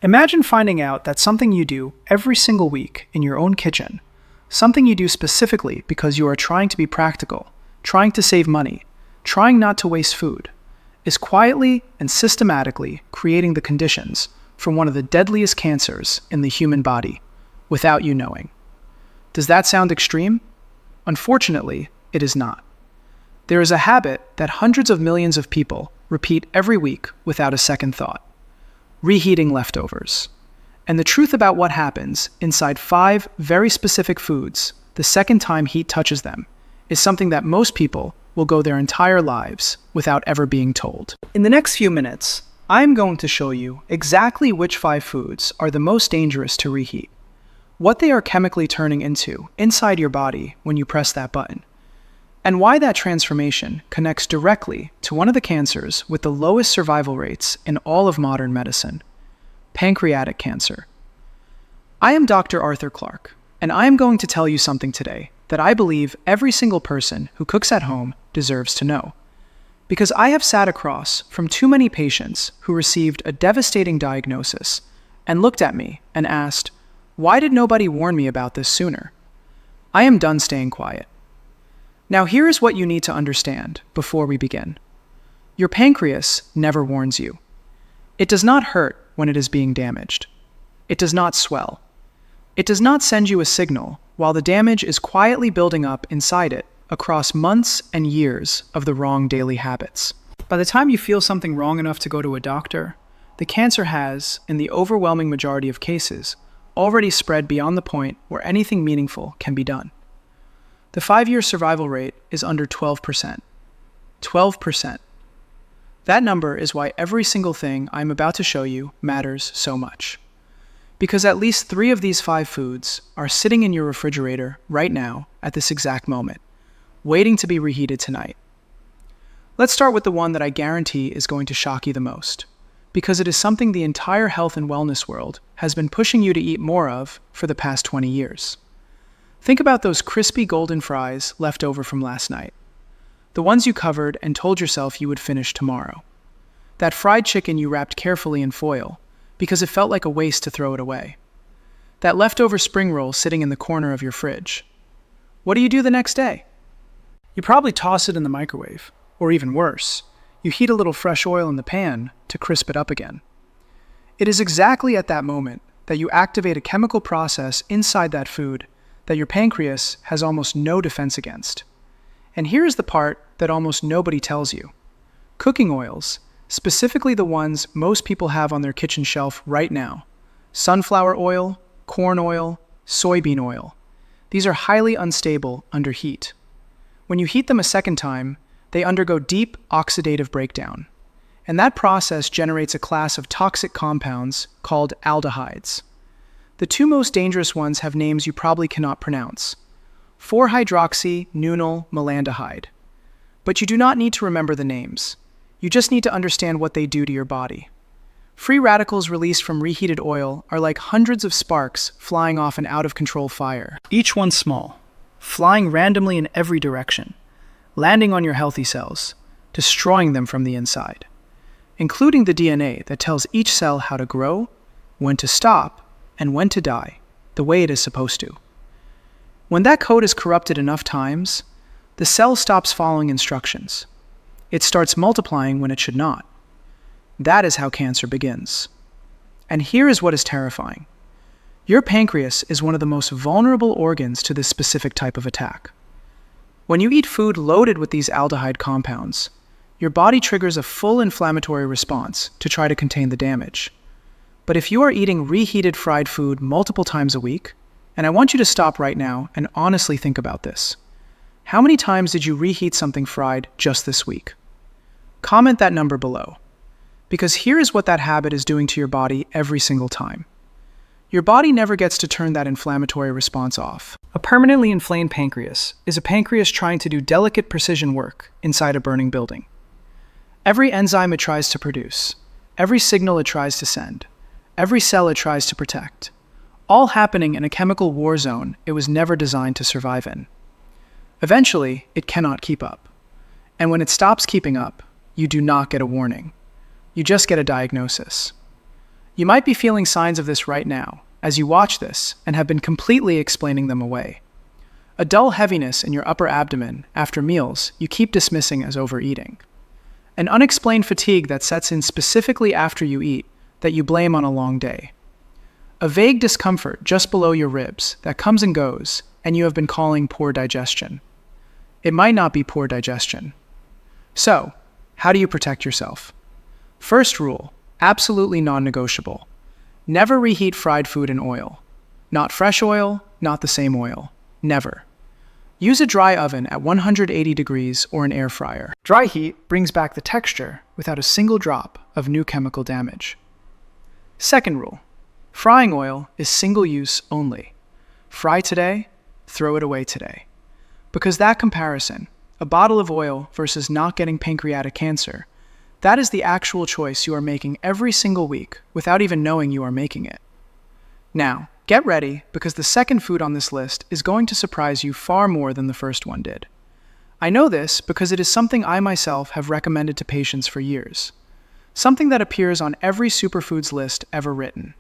Imagine finding out that something you do every single week in your own kitchen, something you do specifically because you are trying to be practical, trying to save money, trying not to waste food, is quietly and systematically creating the conditions for one of the deadliest cancers in the human body, without you knowing. Does that sound extreme? Unfortunately, it is not. There is a habit that hundreds of millions of people repeat every week without a second thought: reheating leftovers. And the truth about what happens inside 5 very specific foods the second time heat touches them is something that most people will go their entire lives without ever being told. In the next few minutes, I'm going to show you exactly which 5 foods are the most dangerous to reheat, what they are chemically turning into inside your body when you press that button, and why that transformation connects directly to one of the cancers with the lowest survival rates in all of modern medicine: pancreatic cancer. I am Dr. Arthur Clark, and I am going to tell you something today that I believe every single person who cooks at home deserves to know. Because I have sat across from too many patients who received a devastating diagnosis and looked at me and asked, "Why did nobody warn me about this sooner?" I am done staying quiet. Now here is what you need to understand before we begin. Your pancreas never warns you. It does not hurt when it is being damaged. It does not swell. It does not send you a signal while the damage is quietly building up inside it across months and years of the wrong daily habits. By the time you feel something wrong enough to go to a doctor, the cancer has, in the overwhelming majority of cases, already spread beyond the point where anything meaningful can be done. The 5-year survival rate is under 12%. 12%. That number is why every single thing I'm about to show you matters so much. Because at least 3 of these 5 foods are sitting in your refrigerator right now at this exact moment, waiting to be reheated tonight. Let's start with the one that I guarantee is going to shock you the most, because it is something the entire health and wellness world has been pushing you to eat more of for the past 20 years. Think about those crispy golden fries left over from last night. The ones you covered and told yourself you would finish tomorrow. That fried chicken you wrapped carefully in foil because it felt like a waste to throw it away. That leftover spring roll sitting in the corner of your fridge. What do you do the next day? You probably toss it in the microwave, or even worse, you heat a little fresh oil in the pan to crisp it up again. It is exactly at that moment that you activate a chemical process inside that food that your pancreas has almost no defense against. And here is the part that almost nobody tells you. Cooking oils, specifically the ones most people have on their kitchen shelf right now: sunflower oil, corn oil, soybean oil. These are highly unstable under heat. When you heat them a second time, they undergo deep oxidative breakdown. And that process generates a class of toxic compounds called aldehydes. The 2 most dangerous ones have names you probably cannot pronounce: 4-hydroxynonylmalondehyde. But you do not need to remember the names. You just need to understand what they do to your body. Free radicals released from reheated oil are like hundreds of sparks flying off an out-of-control fire. Each one small, flying randomly in every direction, landing on your healthy cells, destroying them from the inside, including the DNA that tells each cell how to grow, when to stop, and when to die, the way it is supposed to. When that code is corrupted enough times, the cell stops following instructions. It starts multiplying when it should not. That is how cancer begins. And here is what is terrifying. Your pancreas is one of the most vulnerable organs to this specific type of attack. When you eat food loaded with these aldehyde compounds, your body triggers a full inflammatory response to try to contain the damage. But if you are eating reheated fried food multiple times a week, and I want you to stop right now and honestly think about this. How many times did you reheat something fried just this week? Comment that number below. Because here is what that habit is doing to your body every single time. Your body never gets to turn that inflammatory response off. A permanently inflamed pancreas is a pancreas trying to do delicate precision work inside a burning building. Every enzyme it tries to produce, every signal it tries to send, every cell it tries to protect, all happening in a chemical war zone it was never designed to survive in. Eventually, it cannot keep up. And when it stops keeping up, you do not get a warning. You just get a diagnosis. You might be feeling signs of this right now, as you watch this, and have been completely explaining them away. A dull heaviness in your upper abdomen after meals you keep dismissing as overeating. An unexplained fatigue that sets in specifically after you eat that you blame on a long day. A vague discomfort just below your ribs that comes and goes and you have been calling poor digestion. It might not be poor digestion. So, how do you protect yourself? First rule, absolutely non-negotiable. Never reheat fried food in oil. Not fresh oil, not the same oil. Never. Use a dry oven at 180 degrees or an air fryer. Dry heat brings back the texture without a single drop of new chemical damage. Second rule, frying oil is single use only. Fry today, throw it away today. Because that comparison, a bottle of oil versus not getting pancreatic cancer, that is the actual choice you are making every single week without even knowing you are making it. Now, get ready, because the second food on this list is going to surprise you far more than the first one did. I know this because it is something I myself have recommended to patients for years. Something that appears on every superfoods list ever written.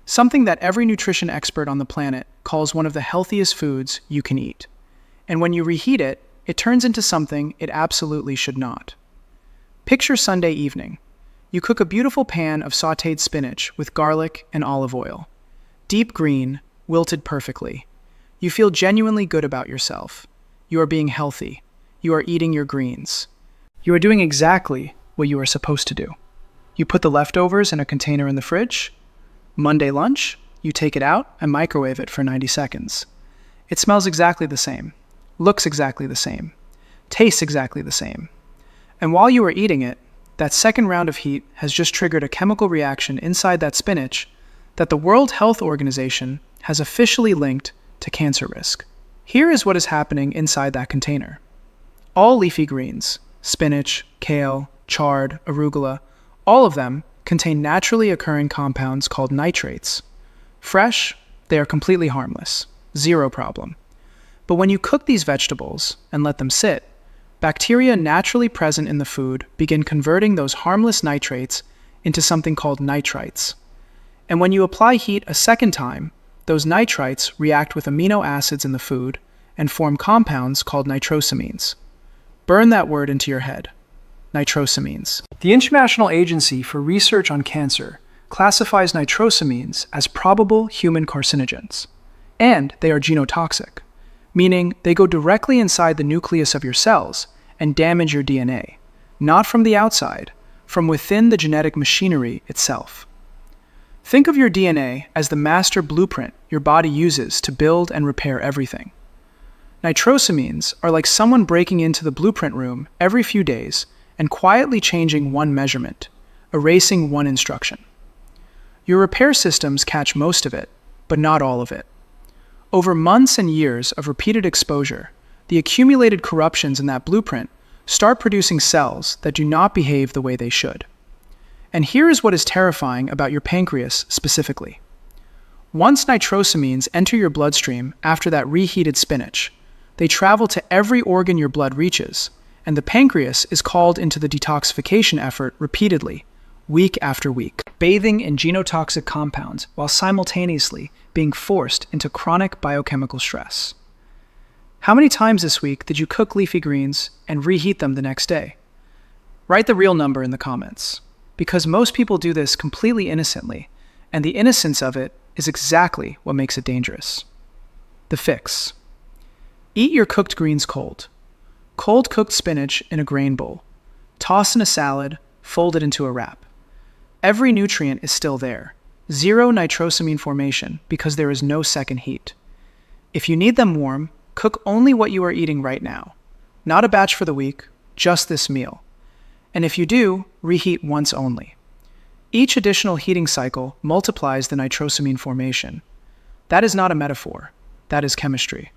Something that every nutrition expert on the planet calls one of the healthiest foods you can eat. And when you reheat it, it turns into something it absolutely should not. Picture Sunday evening. You cook a beautiful pan of sautéed spinach with garlic and olive oil. Deep green, wilted perfectly. You feel genuinely good about yourself. You are being healthy. You are eating your greens. You are doing exactly what you are supposed to do. You put the leftovers in a container in the fridge. Monday lunch, you take it out and microwave it for 90 seconds. It smells exactly the same, looks exactly the same, tastes exactly the same. And while you are eating it, that second round of heat has just triggered a chemical reaction inside that spinach that the World Health Organization has officially linked to cancer risk. Here is what is happening inside that container. All leafy greens, spinach, kale, chard, arugula, all of them contain naturally occurring compounds called nitrates. Fresh, they are completely harmless, zero problem. But when you cook these vegetables and let them sit, bacteria naturally present in the food begin converting those harmless nitrates into something called nitrites. And when you apply heat a second time, those nitrites react with amino acids in the food and form compounds called nitrosamines. Burn that word into your head. Nitrosamines. The International Agency for Research on Cancer classifies nitrosamines as probable human carcinogens, and they are genotoxic, meaning they go directly inside the nucleus of your cells and damage your DNA, not from the outside, from within the genetic machinery itself. Think of your DNA as the master blueprint your body uses to build and repair everything. Nitrosamines are like someone breaking into the blueprint room every few days and quietly changing one measurement, erasing one instruction. Your repair systems catch most of it, but not all of it. Over months and years of repeated exposure, the accumulated corruptions in that blueprint start producing cells that do not behave the way they should. And here is what is terrifying about your pancreas specifically. Once nitrosamines enter your bloodstream after that reheated spinach, they travel to every organ your blood reaches, and the pancreas is called into the detoxification effort repeatedly, week after week, bathing in genotoxic compounds while simultaneously being forced into chronic biochemical stress. How many times this week did you cook leafy greens and reheat them the next day? Write the real number in the comments, because most people do this completely innocently, and the innocence of it is exactly what makes it dangerous. The fix. Eat your cooked greens cold. Cold cooked spinach in a grain bowl. Toss in a salad, fold it into a wrap. Every nutrient is still there. Zero nitrosamine formation because there is no second heat. If you need them warm, cook only what you are eating right now. Not a batch for the week, just this meal. And if you do, reheat once only. Each additional heating cycle multiplies the nitrosamine formation. That is not a metaphor. That is chemistry.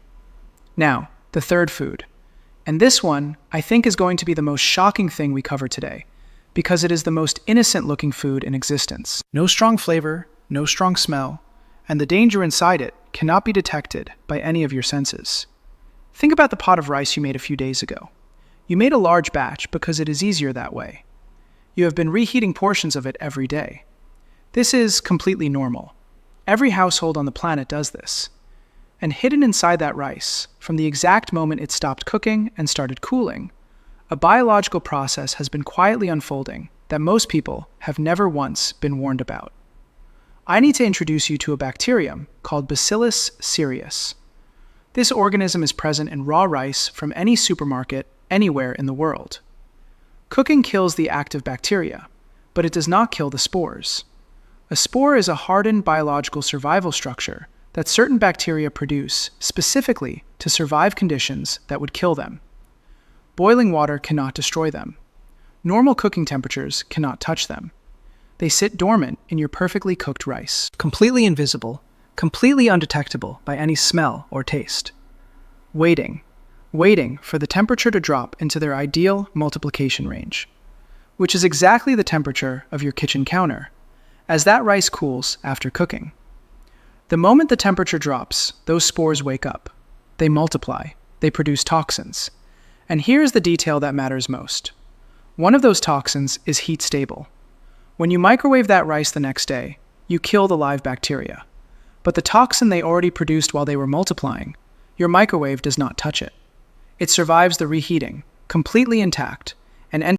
Now, the third food. And this one, I think, is going to be the most shocking thing we cover today, because it is the most innocent-looking food in existence. No strong flavor, no strong smell, and the danger inside it cannot be detected by any of your senses. Think about the pot of rice you made a few days ago. You made a large batch because it is easier that way. You have been reheating portions of it every day. This is completely normal. Every household on the planet does this. And hidden inside that rice, from the exact moment it stopped cooking and started cooling, a biological process has been quietly unfolding that most people have never once been warned about. I need to introduce you to a bacterium called Bacillus cereus. This organism is present in raw rice from any supermarket anywhere in the world. Cooking kills the active bacteria, but it does not kill the spores. A spore is a hardened biological survival structure that certain bacteria produce specifically to survive conditions that would kill them. Boiling water cannot destroy them. Normal cooking temperatures cannot touch them. They sit dormant in your perfectly cooked rice, completely invisible, completely undetectable by any smell or taste. Waiting for the temperature to drop into their ideal multiplication range, which is exactly the temperature of your kitchen counter, as that rice cools after cooking. The moment the temperature drops, those spores wake up. They multiply. They produce toxins. And here's the detail that matters most. One of those toxins is heat stable. When you microwave that rice the next day, you kill the live bacteria. But the toxin they already produced while they were multiplying, your microwave does not touch it. It survives the reheating, completely intact, and